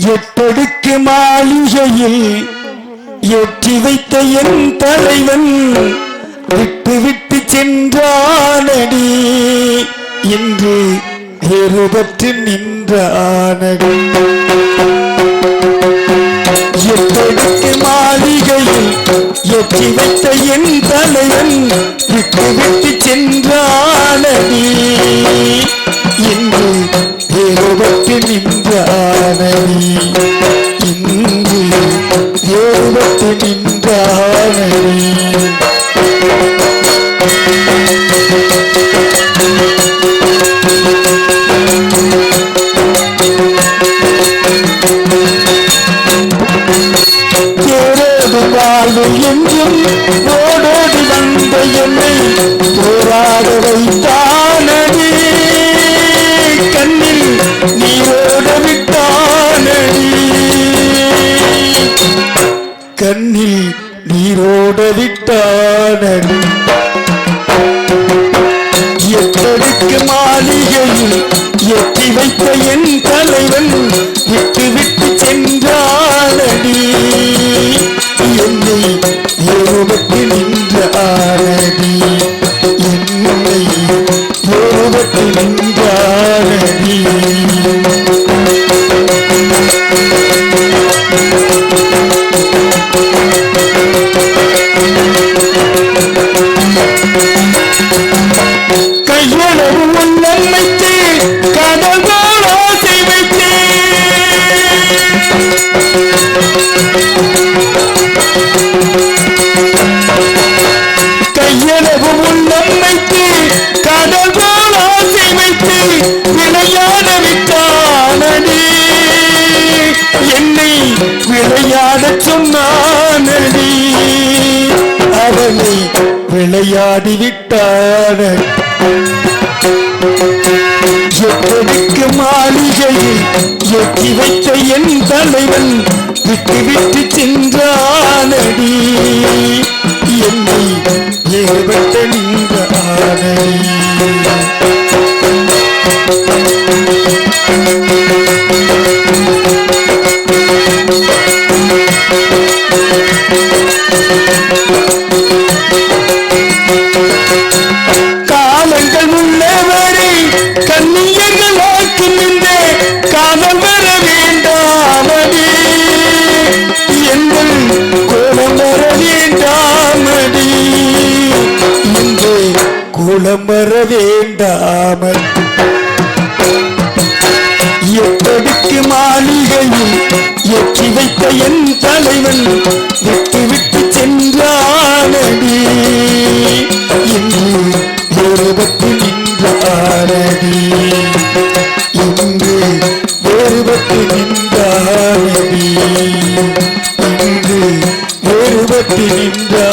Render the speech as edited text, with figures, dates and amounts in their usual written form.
எட்டடுக்கு மாளிகையில் ஏற்றி வைத்த என் தலைவன் விட்டு விட்டு சென்றானடி என்று வேறுபட்டு நின்றானடி. எட்டடுக்கு மாளிகையில் ஏற்றி வைத்த என் தலைவன் விட்டு விட்டு சென்றானடி என்று வேறுபட்டு நின்றானடி. இன்று வேறுபட்டு நின்றானடி. என்றும் ஓடோடி வந்த என்னை போராட வைத்தானடி. கண்ணில் நீரோட விட்டானடி. கண்ணில் நீரோட விட்டானடி. எட்டடுக்கு மாளிகையில் ஏற்றி வைத்த என் தலைவன் விட்டு விட்டு சென்றானடி. என்னை வேறுபட்டு நின்றானடி. என்னை வேறுபட்டு நின்றானடி. கையளவு உள்ளம் வைத்து கடல்கள் ஆசை வைத்து கையளவு உள்ளம் வைத்து கடல்கள் ஆசை வைத்து விளையாட விட்டானடி. என்னை விளையாட சொன்னானடி. அவனை விளையாடி விட்டானடி. எட்டடுக்கு மாளிகையில் ஏற்றி வைத்த என் தலைவன் விட்டு விட்டு சென்றானடி. என்னை வேறுபட்டு நின்றானடி. காலங்கள் முன்னவரை கண்ணியர்கள் வாக்கு நின்று காதல் வர வேண்டாமடி. எங்கள் கோலம் வர வேண்டாமடி. என்று கோலம் வர வேண்டாமடி. எட்டடுக்கு மாளிகையில் ஏற்றி வைத்த என் தலைவன் விட்டு விட்டு சென்றானடி. இன்று வேறுபட்டு நின்றானடி. இன்று வேறுபட்டு நின்றானடி. இன்று வேறுபட்டு நின்றானடி.